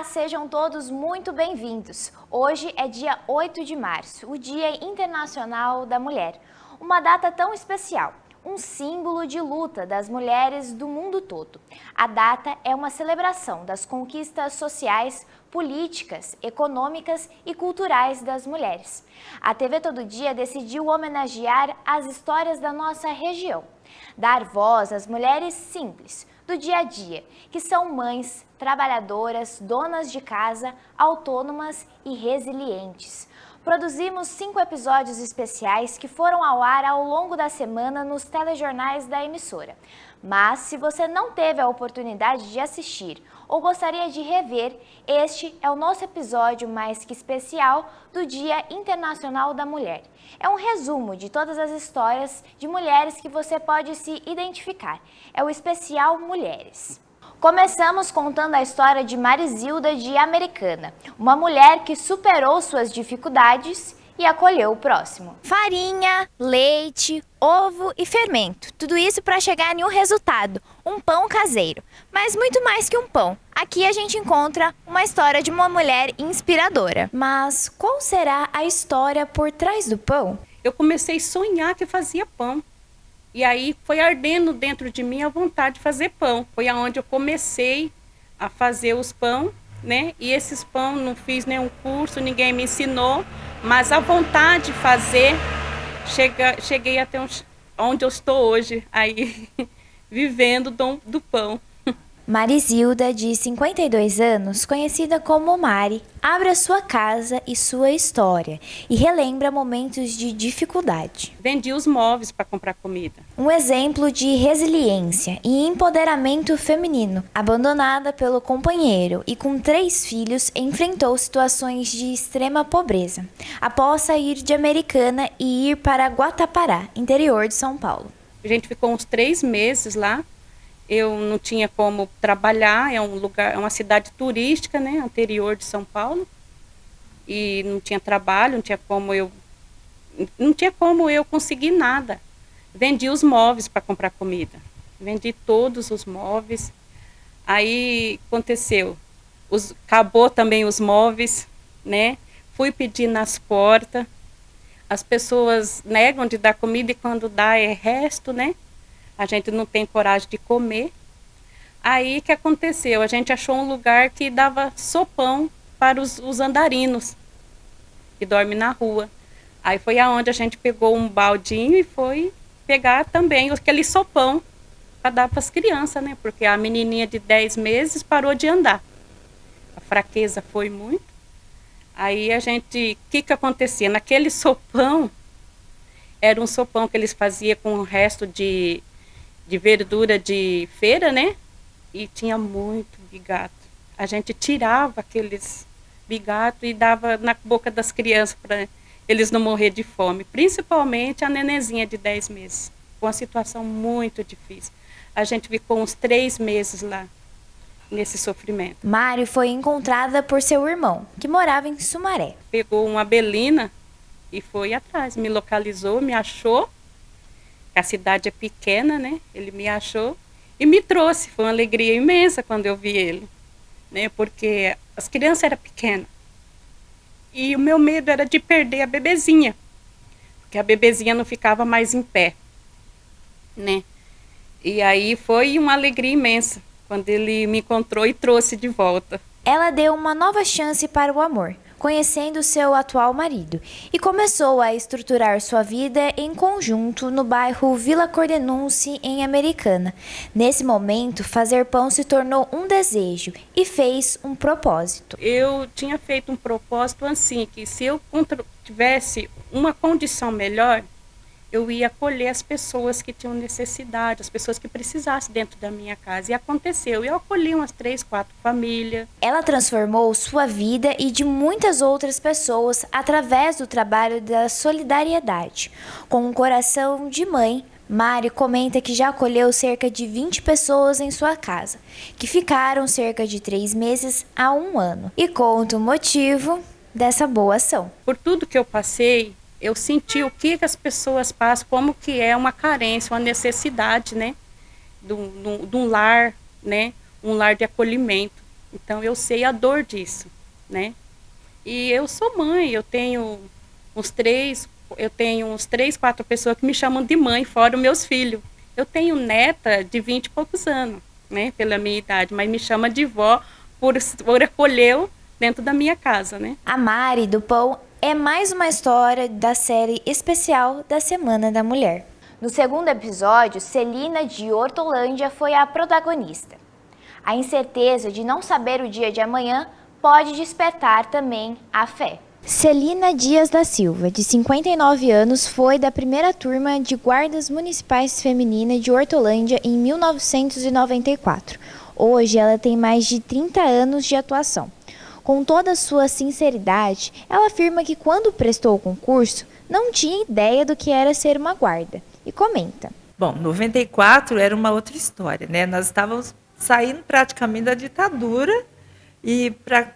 Olá, sejam todos muito bem-vindos. Hoje é dia 8 de março, o Dia Internacional da Mulher. Uma data tão especial, um símbolo de luta das mulheres do mundo todo. A data é uma celebração das conquistas sociais, políticas, econômicas e culturais das mulheres. A TV Todo Dia decidiu homenagear as histórias da nossa região, dar voz às mulheres simples, do dia a dia, que são mães, trabalhadoras, donas de casa, autônomas e resilientes. Produzimos 5 episódios especiais que foram ao ar ao longo da semana nos telejornais da emissora. Mas, se você não teve a oportunidade de assistir ou gostaria de rever, este é o nosso episódio mais que especial do Dia Internacional da Mulher. É um resumo de todas as histórias de mulheres que você pode se identificar. É o especial Mulheres. Começamos contando a história de Marizilda de Americana, uma mulher que superou suas dificuldades e acolheu o próximo. Farinha, leite, ovo e fermento, tudo isso para chegar em um resultado, um pão caseiro. Mas muito mais que um pão. Aqui a gente encontra uma história de uma mulher inspiradora. Mas qual será a história por trás do pão? Eu comecei a sonhar que fazia pão. E aí foi ardendo dentro de mim a vontade de fazer pão. Foi aonde eu comecei a fazer os pão, né? E esses pão não fiz nenhum curso, ninguém me ensinou, mas a vontade de fazer, cheguei até onde eu estou hoje, aí vivendo do pão. Marizilda, de 52 anos, conhecida como Mari, abre a sua casa e sua história e relembra momentos de dificuldade. Vendi os móveis para comprar comida. Um exemplo de resiliência e empoderamento feminino. Abandonada pelo companheiro e com 3 filhos, enfrentou situações de extrema pobreza, após sair de Americana e ir para Guatapará, interior de São Paulo. A gente ficou uns 3 meses lá. Eu não tinha como trabalhar, é um lugar, é uma cidade turística, né, interior de São Paulo. E não tinha trabalho, não tinha como eu conseguir nada. Vendi os móveis para comprar comida. Vendi todos os móveis. Aí aconteceu, acabou também os móveis, né? Fui pedir nas portas. As pessoas negam de dar comida e quando dá é resto, né? A gente não tem coragem de comer. Aí o que aconteceu? A gente achou um lugar que dava sopão para os andarinos, que dormem na rua. Aí foi aonde a gente pegou um baldinho e foi pegar também aquele sopão para dar para as crianças, né? Porque a menininha de 10 meses parou de andar. A fraqueza foi muito. Aí o que acontecia? Naquele sopão, era um sopão que eles faziam com o resto de verdura de feira, né? E tinha muito bigato. A gente tirava aqueles bigatos e dava na boca das crianças para eles não morrer de fome. Principalmente a nenenzinha de 10 meses. Foi uma situação muito difícil. A gente ficou uns 3 meses lá, nesse sofrimento. Mari foi encontrada por seu irmão, que morava em Sumaré. Pegou uma belina e foi atrás. Me localizou, me achou. A cidade é pequena, né? Ele me achou e me trouxe. Foi uma alegria imensa quando eu vi ele, né? Porque as crianças eram pequenas. E o meu medo era de perder a bebezinha, porque a bebezinha não ficava mais em pé, né? E aí foi uma alegria imensa quando ele me encontrou e trouxe de volta. Ela deu uma nova chance para o amor, conhecendo seu atual marido, e começou a estruturar sua vida em conjunto no bairro Vila Cordenunce, em Americana. Nesse momento, fazer pão se tornou um desejo e fez um propósito. Eu tinha feito um propósito assim, que se eu tivesse uma condição melhor, eu ia acolher as pessoas que tinham necessidade, as pessoas que precisassem dentro da minha casa. E aconteceu, eu acolhi umas 3, 4 famílias. Ela transformou sua vida e de muitas outras pessoas através do trabalho da solidariedade. Com um coração de mãe, Mari comenta que já acolheu cerca de 20 pessoas em sua casa, que ficaram cerca de 3 meses a 1 ano. E conta o motivo dessa boa ação. Por tudo que eu passei, eu senti o que as pessoas passam, como que é uma carência, uma necessidade, né? De um lar, né? Um lar de acolhimento. Então eu sei a dor disso, né? E eu sou mãe, eu tenho uns 4 pessoas que me chamam de mãe, fora os meus filhos. Eu tenho neta de 20 e poucos anos, né, pela minha idade, mas me chama de vó por acolheu dentro da minha casa, né? A Mari do Pão é mais uma história da série especial da Semana da Mulher. No segundo episódio, Celina de Hortolândia foi a protagonista. A incerteza de não saber o dia de amanhã pode despertar também a fé. Celina Dias da Silva, de 59 anos, foi da primeira turma de guardas municipais feminina de Hortolândia em 1994. Hoje ela tem mais de 30 anos de atuação. Com toda a sua sinceridade, ela afirma que quando prestou o concurso, não tinha ideia do que era ser uma guarda. E comenta. Bom, 94 era uma outra história, né? Nós estávamos saindo praticamente da ditadura e para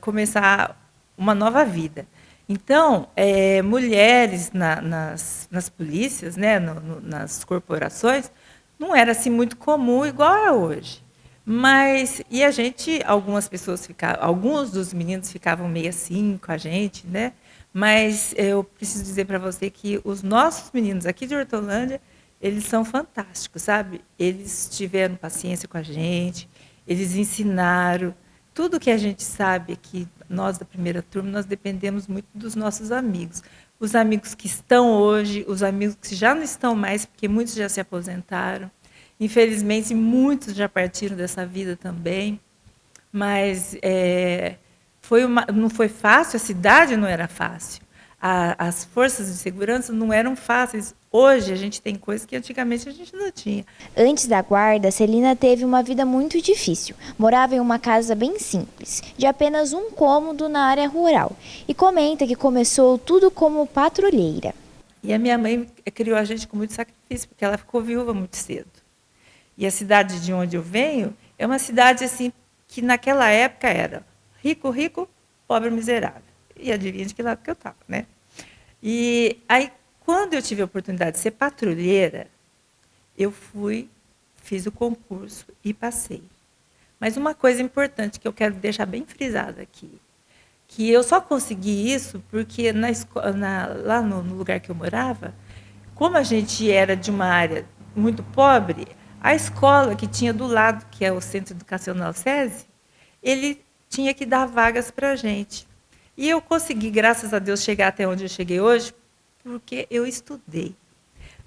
começar uma nova vida. Então, mulheres nas polícias, né, nas corporações, não era assim muito comum igual é hoje. Mas, e a gente, alguns dos meninos ficavam meio assim com a gente, né? Mas eu preciso dizer para você que os nossos meninos aqui de Hortolândia, eles são fantásticos, sabe? Eles tiveram paciência com a gente, eles ensinaram. Tudo que a gente sabe aqui, nós da primeira turma, nós dependemos muito dos nossos amigos. Os amigos que estão hoje, os amigos que já não estão mais, porque muitos já se aposentaram. Infelizmente, muitos já partiram dessa vida também. Mas não foi fácil, a cidade não era fácil. As forças de segurança não eram fáceis. Hoje a gente tem coisas que antigamente a gente não tinha. Antes da guarda, Celina teve uma vida muito difícil. Morava em uma casa bem simples, de apenas um cômodo na área rural. E comenta que começou tudo como patrulheira. E a minha mãe criou a gente com muito sacrifício, porque ela ficou viúva muito cedo. E a cidade de onde eu venho é uma cidade assim que naquela época era rico, rico, pobre, miserável. E adivinha de que lado que eu estava, né? E aí, quando eu tive a oportunidade de ser patrulheira, eu fiz o concurso e passei. Mas uma coisa importante que eu quero deixar bem frisada aqui, que eu só consegui isso porque lá no lugar que eu morava, como a gente era de uma área muito pobre, a escola que tinha do lado, que é o Centro Educacional SESI, ele tinha que dar vagas para a gente. E eu consegui, graças a Deus, chegar até onde eu cheguei hoje, porque eu estudei.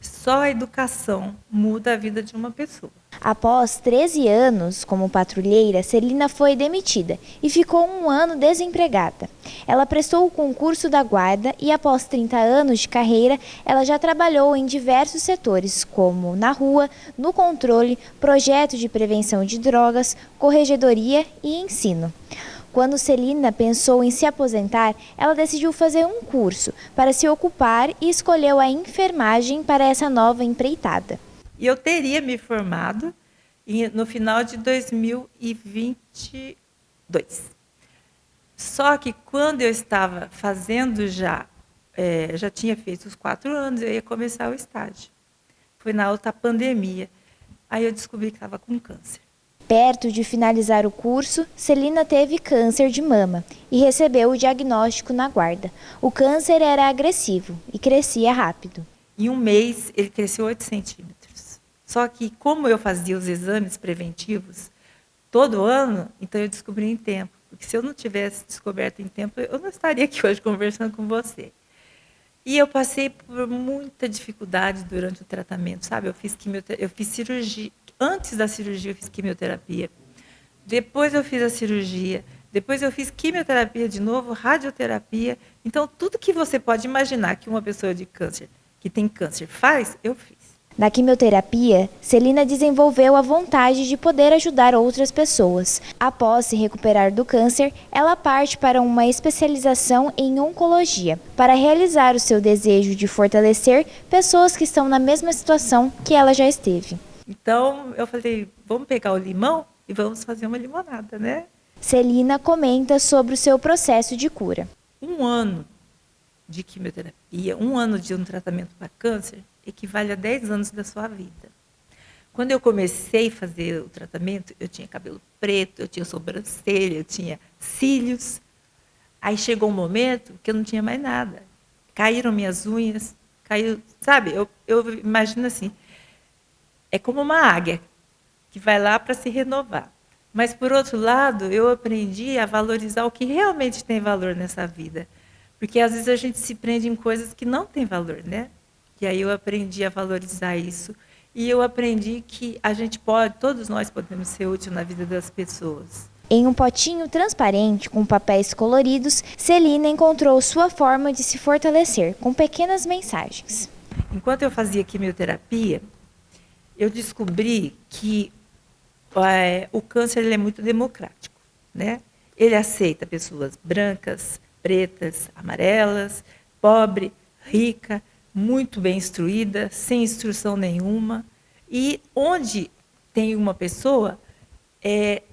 Só a educação muda a vida de uma pessoa. Após 13 anos como patrulheira, Celina foi demitida e ficou um ano desempregada. Ela prestou o concurso da guarda e, após 30 anos de carreira, ela já trabalhou em diversos setores, como na rua, no controle, projeto de prevenção de drogas, corregedoria e ensino. Quando Celina pensou em se aposentar, ela decidiu fazer um curso para se ocupar e escolheu a enfermagem para essa nova empreitada. E eu teria me formado no final de 2022. Só que quando eu estava fazendo já tinha feito os 4 anos, eu ia começar o estágio. Foi na alta pandemia. Aí eu descobri que estava com câncer. Perto de finalizar o curso, Celina teve câncer de mama e recebeu o diagnóstico na guarda. O câncer era agressivo e crescia rápido. Em um mês, ele cresceu 8 centímetros. Só que, como eu fazia os exames preventivos todo ano, então eu descobri em tempo. Porque se eu não tivesse descoberto em tempo, eu não estaria aqui hoje conversando com você. E eu passei por muita dificuldade durante o tratamento, sabe? Eu fiz cirurgia. Antes da cirurgia, eu fiz quimioterapia. Depois eu fiz a cirurgia. Depois eu fiz quimioterapia de novo, radioterapia. Então, tudo que você pode imaginar que uma pessoa que tem câncer faz, eu fiz. Na quimioterapia, Celina desenvolveu a vontade de poder ajudar outras pessoas. Após se recuperar do câncer, ela parte para uma especialização em oncologia, para realizar o seu desejo de fortalecer pessoas que estão na mesma situação que ela já esteve. Então, eu falei, vamos pegar o limão e vamos fazer uma limonada, né? Celina comenta sobre o seu processo de cura. 1 ano de quimioterapia, 1 ano de um tratamento para câncer, equivale a 10 anos da sua vida. Quando eu comecei a fazer o tratamento, eu tinha cabelo preto, eu tinha sobrancelha, eu tinha cílios. Aí chegou um momento que eu não tinha mais nada. Caíram minhas unhas, caiu, sabe? Eu imagino assim, é como uma águia que vai lá para se renovar. Mas, por outro lado, eu aprendi a valorizar o que realmente tem valor nessa vida. Porque, às vezes, a gente se prende em coisas que não têm valor, né? E aí eu aprendi a valorizar isso. E eu aprendi que a gente pode, todos nós podemos ser úteis na vida das pessoas. Em um potinho transparente com papéis coloridos, Celina encontrou sua forma de se fortalecer com pequenas mensagens. Enquanto eu fazia quimioterapia, eu descobri que o câncer ele é muito democrático, né? Ele aceita pessoas brancas, pretas, amarelas, pobre, rica, muito bem instruída, sem instrução nenhuma. E onde tem uma pessoa,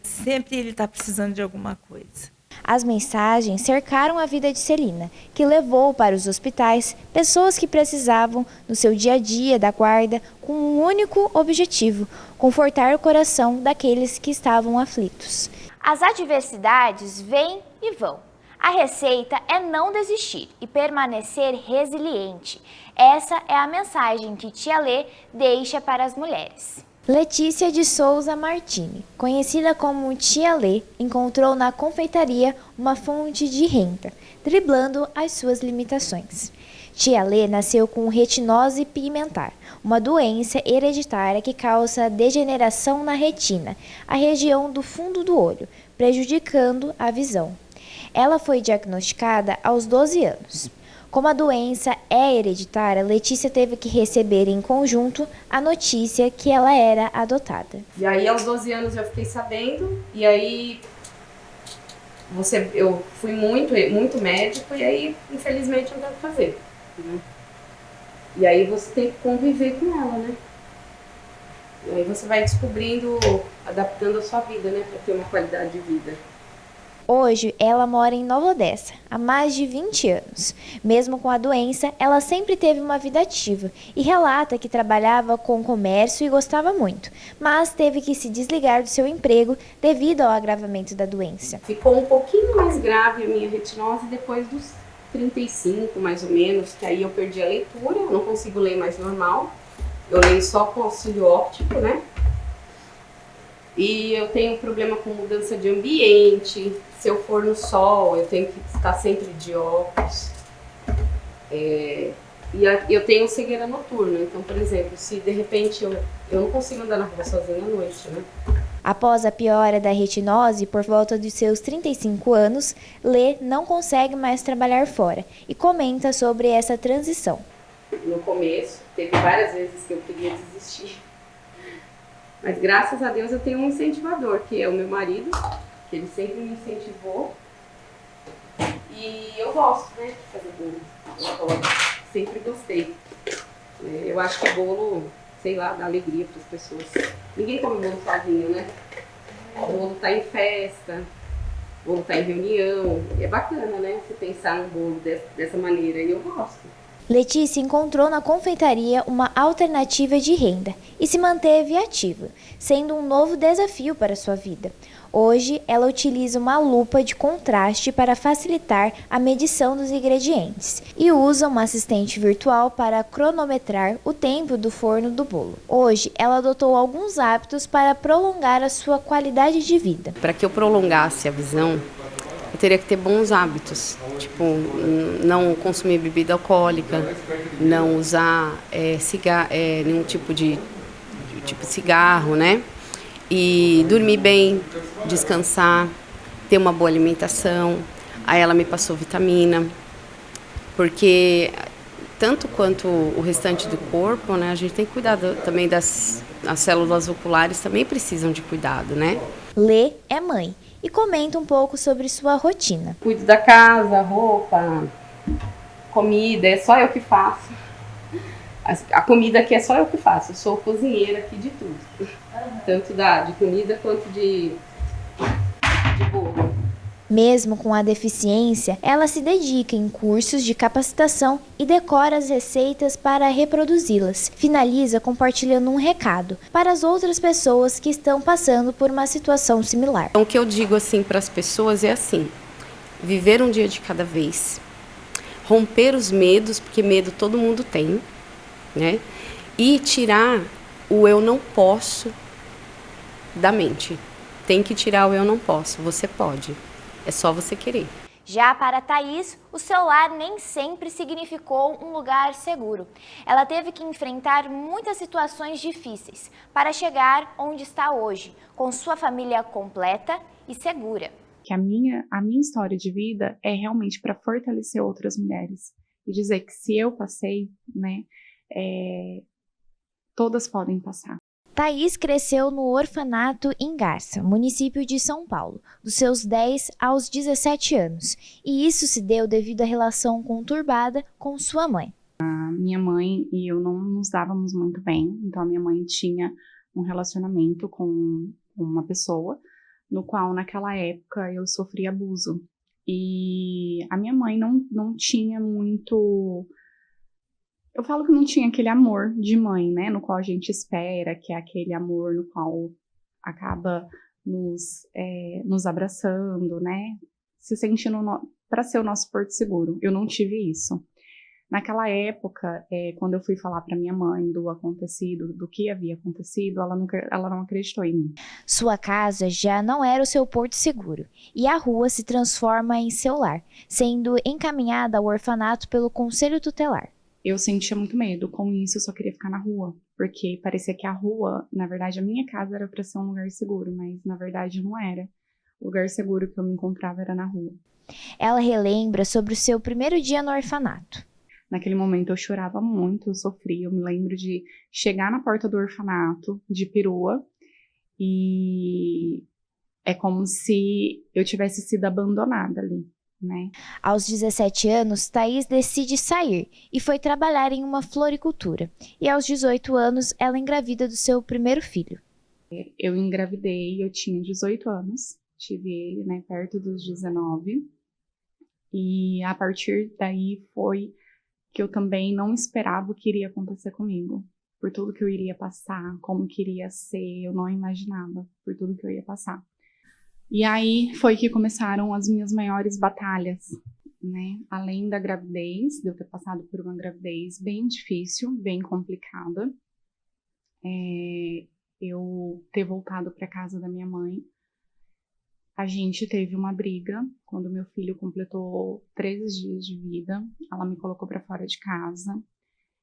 sempre ele está precisando de alguma coisa. As mensagens cercaram a vida de Celina, que levou para os hospitais pessoas que precisavam, no seu dia a dia da guarda, com um único objetivo: confortar o coração daqueles que estavam aflitos. As adversidades vêm e vão. A receita é não desistir e permanecer resiliente. Essa é a mensagem que Tia Lê deixa para as mulheres. Letícia de Souza Martini, conhecida como Tia Lê, encontrou na confeitaria uma fonte de renda, driblando as suas limitações. Tia Lê nasceu com retinose pigmentar, uma doença hereditária que causa degeneração na retina, a região do fundo do olho, prejudicando a visão. Ela foi diagnosticada aos 12 anos. Como a doença é hereditária, Letícia teve que receber em conjunto a notícia que ela era adotada. E aí, aos 12 anos, eu fiquei sabendo, e aí eu fui muito médico, e aí, infelizmente, não deu pra fazer. Né? E aí você tem que conviver com ela, né? E aí você vai descobrindo, adaptando a sua vida, né, pra ter uma qualidade de vida. Hoje, ela mora em Nova Odessa, há mais de 20 anos. Mesmo com a doença, ela sempre teve uma vida ativa e relata que trabalhava com comércio e gostava muito, mas teve que se desligar do seu emprego devido ao agravamento da doença. Ficou um pouquinho mais grave a minha retinose depois dos 35, mais ou menos, que aí eu perdi a leitura, eu não consigo ler mais normal. Eu leio só com auxílio óptico, né? E eu tenho problema com mudança de ambiente. Se eu for no sol, eu tenho que estar sempre de óculos. E eu tenho cegueira noturna. Então, por exemplo, se de repente eu não consigo andar na rua sozinha à noite, né? Após a piora da retinose, por volta de seus 35 anos, Lê não consegue mais trabalhar fora e comenta sobre essa transição. No começo, teve várias vezes que eu queria desistir. Mas graças a Deus eu tenho um incentivador, que é o meu marido, que ele sempre me incentivou. E eu gosto, né, de fazer bolo. Eu sempre gostei. Eu acho que bolo, sei lá, dá alegria para as pessoas. Ninguém come bolo sozinho, né? O bolo tá em festa, o bolo tá em reunião. É bacana, né, você pensar no bolo dessa maneira, e eu gosto. Letícia encontrou na confeitaria uma alternativa de renda e se manteve ativa, sendo um novo desafio para sua vida. Hoje, ela utiliza uma lupa de contraste para facilitar a medição dos ingredientes e usa uma assistente virtual para cronometrar o tempo do forno do bolo. Hoje, ela adotou alguns hábitos para prolongar a sua qualidade de vida. Para que eu prolongasse a visão, eu teria que ter bons hábitos, tipo, não consumir bebida alcoólica, não usar nenhum tipo de cigarro, né? E dormir bem, descansar, ter uma boa alimentação. Aí ela me passou vitamina, porque tanto quanto o restante do corpo, né, a gente tem que cuidar também as células oculares também precisam de cuidado, né? Lê é mãe e comenta um pouco sobre sua rotina. Cuido da casa, roupa, comida, é só eu que faço. A comida aqui é só eu que faço, eu sou cozinheira aqui de tudo. Tanto de comida quanto de bolo. Mesmo com a deficiência, ela se dedica em cursos de capacitação e decora as receitas para reproduzi-las. Finaliza compartilhando um recado para as outras pessoas que estão passando por uma situação similar. Então, o que eu digo assim para as pessoas é assim: viver um dia de cada vez, romper os medos, porque medo todo mundo tem, né? E tirar o eu não posso da mente. Tem que tirar o eu não posso, você pode. É só você querer. Já para Thaís, o seu lar nem sempre significou um lugar seguro. Ela teve que enfrentar muitas situações difíceis para chegar onde está hoje, com sua família completa e segura. Que a minha história de vida é realmente para fortalecer outras mulheres. E dizer que se eu passei, né, todas podem passar. Thaís cresceu no orfanato em Garça, município de São Paulo, dos seus 10 aos 17 anos. E isso se deu devido à relação conturbada com sua mãe. A minha mãe e eu não nos dávamos muito bem, então a minha mãe tinha um relacionamento com uma pessoa, no qual naquela época eu sofri abuso. E a minha mãe não tinha muito... Eu falo que não tinha aquele amor de mãe, né, no qual a gente espera, que é aquele amor no qual acaba nos abraçando, né, se sentindo para ser o nosso porto seguro. Eu não tive isso. Naquela época, quando eu fui falar para minha mãe do acontecido, do que havia acontecido, ela não acreditou em mim. Sua casa já não era o seu porto seguro e a rua se transforma em seu lar, sendo encaminhada ao orfanato pelo Conselho Tutelar. Eu sentia muito medo, com isso eu só queria ficar na rua, porque parecia que a rua, na verdade a minha casa era para ser um lugar seguro, mas na verdade não era. O lugar seguro que eu me encontrava era na rua. Ela relembra sobre o seu primeiro dia no orfanato. Naquele momento eu chorava muito, eu sofria, eu me lembro de chegar na porta do orfanato, de perua, e é como se eu tivesse sido abandonada ali. Né? Aos 17 anos, Thaís decide sair e foi trabalhar em uma floricultura. E aos 18 anos, ela engravida do seu primeiro filho. Eu engravidei, eu tinha 18 anos, tive ele, né, perto dos 19. E a partir daí foi que eu também não esperava o que iria acontecer comigo. Por tudo que eu iria passar, como que iria ser, eu não imaginava por tudo que eu ia passar. E aí foi que começaram as minhas maiores batalhas, né? Além da gravidez, de eu ter passado por uma gravidez bem difícil, bem complicada, eu ter voltado para casa da minha mãe. A gente teve uma briga quando meu filho completou 13 dias de vida. Ela me colocou para fora de casa.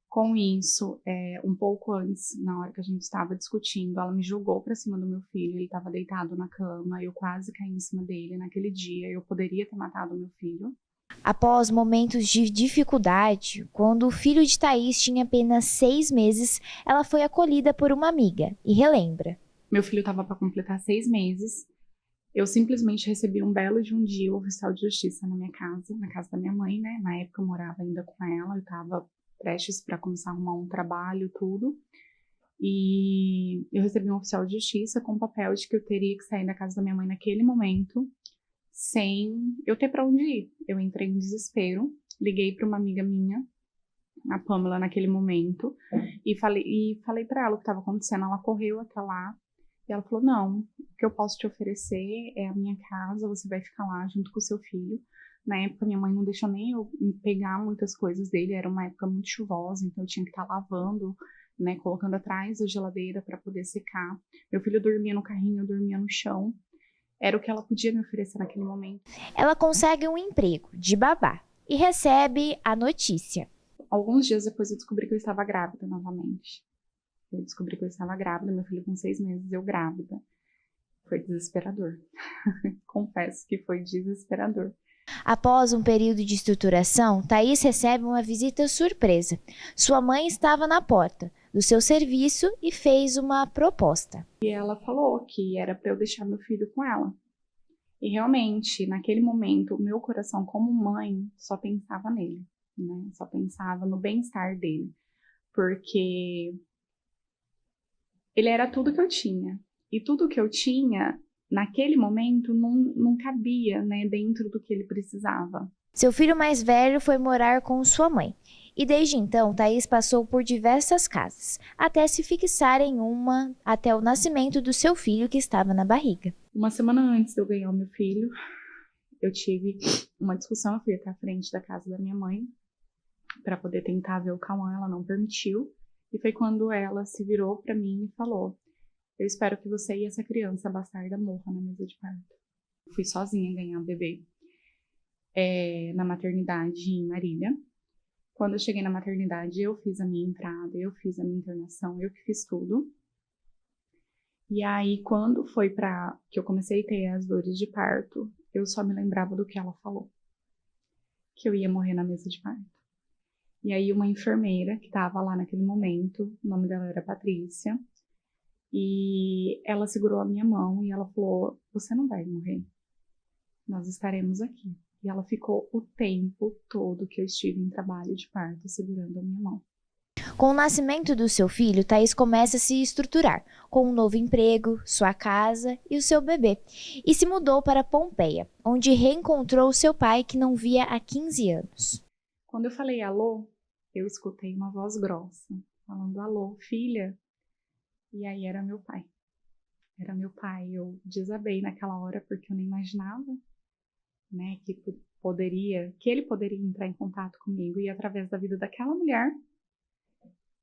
Com isso, um pouco antes, na hora que a gente estava discutindo, ela me jogou para cima do meu filho. Ele estava deitado na cama, eu quase caí em cima dele. Naquele dia, eu poderia ter matado meu filho. Após momentos de dificuldade, quando o filho de Thaís tinha apenas 6 meses, ela foi acolhida por uma amiga e relembra. Meu filho estava para completar 6 meses. Eu simplesmente recebi um belo de um dia o oficial de justiça na minha casa, na casa da minha mãe, né? Na época eu morava ainda com ela, eu estava prestes para começar a arrumar um trabalho, tudo. E eu recebi um oficial de justiça com papel de que eu teria que sair da casa da minha mãe naquele momento, sem eu ter para onde ir. Eu entrei em desespero, liguei para uma amiga minha, a Pamela, naquele momento, e falei para ela o que estava acontecendo. Ela correu até lá e ela falou: não, o que eu posso te oferecer é a minha casa, você vai ficar lá junto com o seu filho. Na época, minha mãe não deixou nem eu pegar muitas coisas dele, era uma época muito chuvosa, então eu tinha que estar lavando, né, colocando atrás da geladeira para poder secar. Meu filho dormia no carrinho, eu dormia no chão. Era o que ela podia me oferecer naquele momento. Ela consegue um emprego de babá e recebe a notícia. Alguns dias depois eu descobri que eu estava grávida novamente. Eu descobri que eu estava grávida, meu filho com 6 meses, eu grávida. Foi desesperador. Confesso que foi desesperador. Após um período de estruturação, Thaís recebe uma visita surpresa. Sua mãe estava na porta do seu serviço e fez uma proposta. E ela falou que era para eu deixar meu filho com ela. E realmente, naquele momento, o meu coração como mãe só pensava nele, né? Só pensava no bem-estar dele. Porque ele era tudo que eu tinha. E tudo que eu tinha, naquele momento não cabia, né, dentro do que ele precisava. Seu filho mais velho foi morar com sua mãe. E desde então, Thaís passou por diversas casas, até se fixar em uma até o nascimento do seu filho que estava na barriga. Uma semana antes de eu ganhar o meu filho, eu tive uma discussão, eu fui até a frente da casa da minha mãe para poder tentar ver o Cauã, ela não permitiu. E foi quando ela se virou para mim e falou: eu espero que você e essa criança bastarda morra na mesa de parto. Fui sozinha ganhar o bebê na maternidade em Marília. Quando eu cheguei na maternidade, eu fiz a minha entrada, eu fiz a minha internação, eu que fiz tudo. E aí, quando foi que eu comecei a ter as dores de parto, eu só me lembrava do que ela falou, que eu ia morrer na mesa de parto. E aí, uma enfermeira que estava lá naquele momento, o nome dela era Patrícia, e ela segurou a minha mão e ela falou: você não vai morrer, nós estaremos aqui. E ela ficou o tempo todo que eu estive em trabalho de parto segurando a minha mão. Com o nascimento do seu filho, Thaís começa a se estruturar, com um novo emprego, sua casa e o seu bebê, e se mudou para Pompeia, onde reencontrou seu pai que não via há 15 anos. Quando eu falei alô, eu escutei uma voz grossa, falando: alô, filha? E aí era meu pai. Era meu pai. Eu desabei naquela hora porque eu não imaginava, né, que ele poderia entrar em contato comigo, e através da vida daquela mulher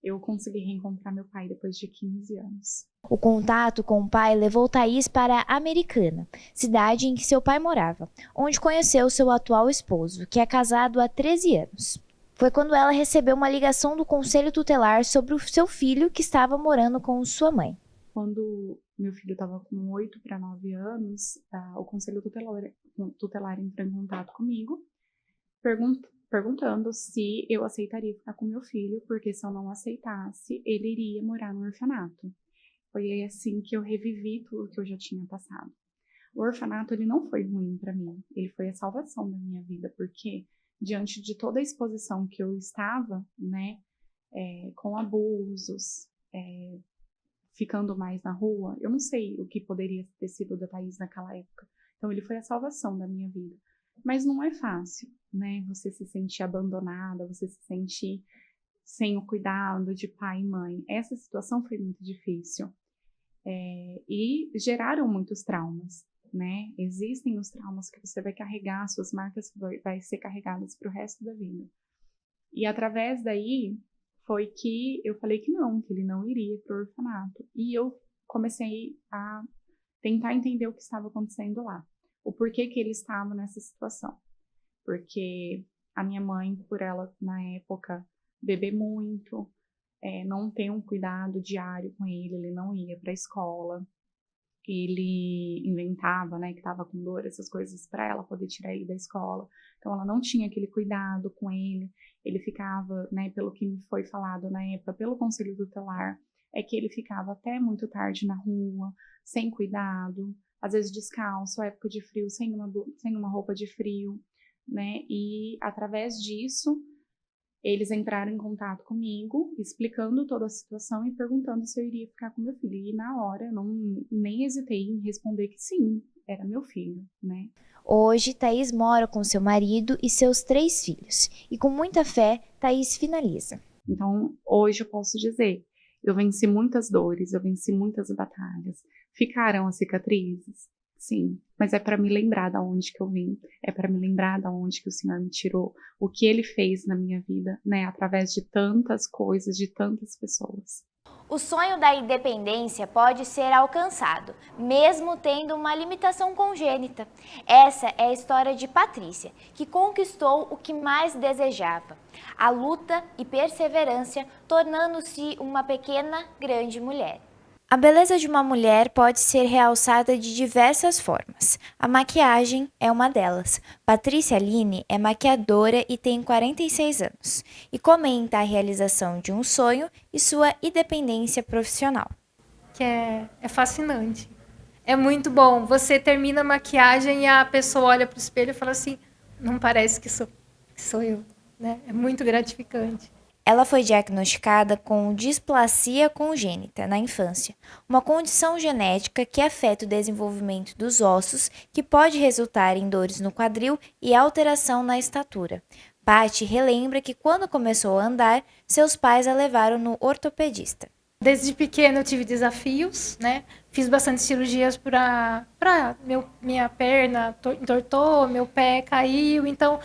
eu consegui reencontrar meu pai depois de 15 anos. O contato com o pai levou Thaís para Americana, cidade em que seu pai morava, onde conheceu seu atual esposo, que é casado há 13 anos. Foi quando ela recebeu uma ligação do Conselho Tutelar sobre o seu filho que estava morando com sua mãe. Quando meu filho estava com 8 para 9 anos, o Conselho Tutelar entrou em contato comigo, perguntando se eu aceitaria ficar com meu filho, porque se eu não aceitasse, ele iria morar no orfanato. Foi assim que eu revivi tudo que eu já tinha passado. O orfanato, ele não foi ruim para mim, ele foi a salvação da minha vida, porque diante de toda a exposição que eu estava, né, com abusos, ficando mais na rua, eu não sei o que poderia ter sido da Thaís naquela época. Então, ele foi a salvação da minha vida. Mas não é fácil, né? Você se sentir abandonada, você se sentir sem o cuidado de pai e mãe. Essa situação foi muito difícil. E geraram muitos traumas, né? Existem os traumas que você vai carregar, suas marcas vai ser carregadas para o resto da vida. E através daí foi que eu falei que ele não iria para o orfanato. E eu comecei a tentar entender o que estava acontecendo lá. O porquê que ele estava nessa situação. Porque a minha mãe, por ela, na época, beber muito, não ter um cuidado diário com ele não ia para a escola. Ele inventava, né, que estava com dor, essas coisas para ela poder tirar ele da escola. Então, ela não tinha aquele cuidado com ele. Ele ficava, né, pelo que me foi falado na época, pelo Conselho Tutelar, é que ele ficava até muito tarde na rua, sem cuidado, às vezes descalço, época de frio, sem uma roupa de frio, né? E através disso, eles entraram em contato comigo, explicando toda a situação e perguntando se eu iria ficar com meu filho. E na hora, eu nem hesitei em responder que sim, era meu filho, né? Hoje, Thaís mora com seu marido e seus 3 filhos. E com muita fé, Thaís finaliza. Então, hoje eu posso dizer, eu venci muitas dores, eu venci muitas batalhas. Ficaram as cicatrizes? Sim, mas é para me lembrar de onde que eu vim, é para me lembrar de onde que o Senhor me tirou, o que Ele fez na minha vida, né, através de tantas coisas, de tantas pessoas. O sonho da independência pode ser alcançado, mesmo tendo uma limitação congênita. Essa é a história de Patrícia, que conquistou o que mais desejava: a luta e perseverança, tornando-se uma pequena, grande mulher. A beleza de uma mulher pode ser realçada de diversas formas. A maquiagem é uma delas. Patrícia Aline é maquiadora e tem 46 anos e comenta a realização de um sonho e sua independência profissional. Que é fascinante. É muito bom. Você termina a maquiagem e a pessoa olha para o espelho e fala assim: não parece que sou eu, né? É muito gratificante. Ela foi diagnosticada com displasia congênita na infância, uma condição genética que afeta o desenvolvimento dos ossos, que pode resultar em dores no quadril e alteração na estatura. Paty relembra que quando começou a andar, seus pais a levaram no ortopedista. Desde pequena eu tive desafios, né? Fiz bastante cirurgias para minha perna entortou, meu pé caiu, então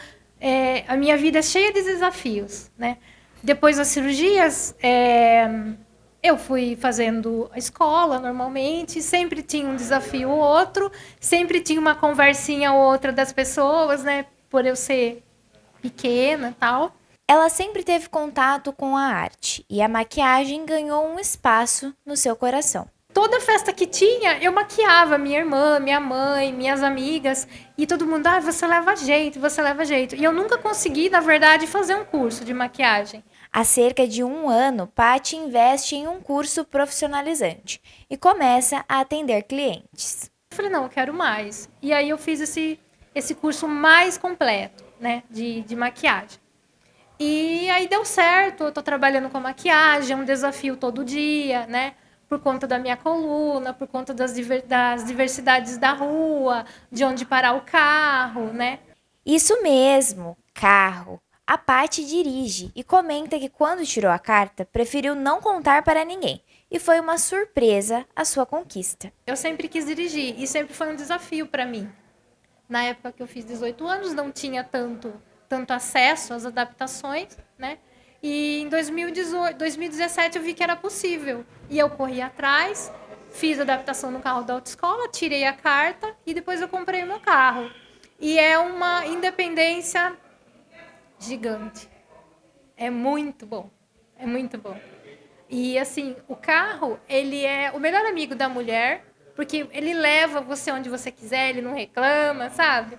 a minha vida é cheia de desafios, né? Depois das cirurgias, eu fui fazendo a escola normalmente, sempre tinha um desafio ou outro, sempre tinha uma conversinha ou outra das pessoas, né? Por eu ser pequena e tal. Ela sempre teve contato com a arte e a maquiagem ganhou um espaço no seu coração. Toda festa que tinha, eu maquiava minha irmã, minha mãe, minhas amigas, e todo mundo, você leva jeito, você leva jeito. E eu nunca consegui, na verdade, fazer um curso de maquiagem. Há cerca de 1 ano, Paty investe em um curso profissionalizante e começa a atender clientes. Eu falei, não, eu quero mais. E aí eu fiz esse curso mais completo, né, de maquiagem. E aí deu certo, eu tô trabalhando com maquiagem, é um desafio todo dia, né? Por conta da minha coluna, por conta das diversidades da rua, de onde parar o carro, né? Isso mesmo, carro. A Paty dirige e comenta que quando tirou a carta, preferiu não contar para ninguém. E foi uma surpresa a sua conquista. Eu sempre quis dirigir e sempre foi um desafio para mim. Na época que eu fiz 18 anos, não tinha tanto acesso às adaptações, né? E em 2017 eu vi que era possível. E eu corri atrás, fiz adaptação no carro da autoescola, tirei a carta e depois eu comprei o meu carro. E é uma independência gigante. É muito bom. É muito bom. E assim, o carro, ele é o melhor amigo da mulher, porque ele leva você onde você quiser, ele não reclama, sabe?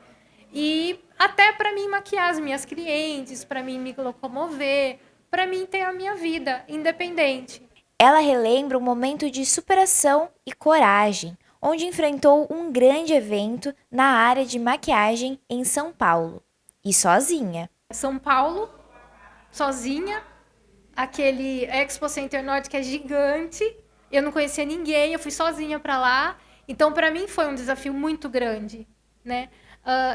E até para mim maquiar as minhas clientes, para mim me locomover, para mim ter a minha vida independente. Ela relembra um momento de superação e coragem, onde enfrentou um grande evento na área de maquiagem em São Paulo. E sozinha. São Paulo, sozinha, aquele Expo Center Norte que é gigante, eu não conhecia ninguém, eu fui sozinha para lá, então para mim foi um desafio muito grande, né?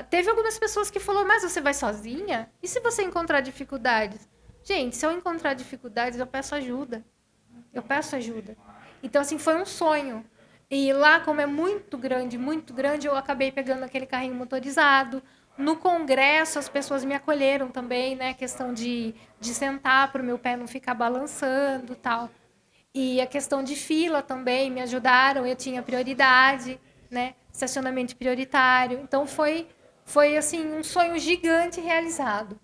Teve algumas pessoas que falaram, mas você vai sozinha? E se você encontrar dificuldades? Gente, se eu encontrar dificuldades, eu peço ajuda. Eu peço ajuda. Então, assim, foi um sonho. E lá, como é muito grande, eu acabei pegando aquele carrinho motorizado. No congresso, as pessoas me acolheram também, né? A questão de sentar para o meu pé não ficar balançando e tal. E a questão de fila também me ajudaram, eu tinha prioridade, né? Estacionamento prioritário. Então, foi assim, um sonho gigante realizado.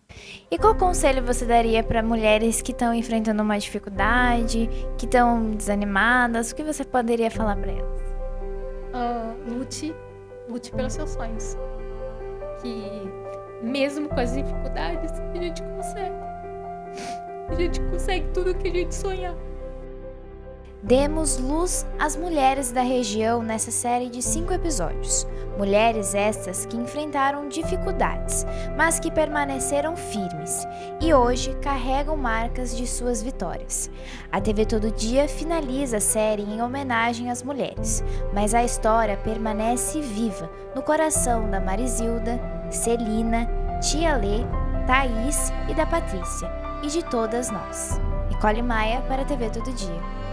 E qual conselho você daria para mulheres que estão enfrentando uma dificuldade, que estão desanimadas? O que você poderia falar para elas? Lute pelos seus sonhos. Que mesmo com as dificuldades, a gente consegue. A gente consegue tudo o que a gente sonhar. Demos luz às mulheres da região nessa série de 5 episódios. Mulheres estas que enfrentaram dificuldades, mas que permaneceram firmes e hoje carregam marcas de suas vitórias. A TV Todo Dia finaliza a série em homenagem às mulheres, mas a história permanece viva no coração da Marizilda, Celina, Tia Lê, Thaís e da Patrícia, e de todas nós. Nicole Maia para a TV Todo Dia.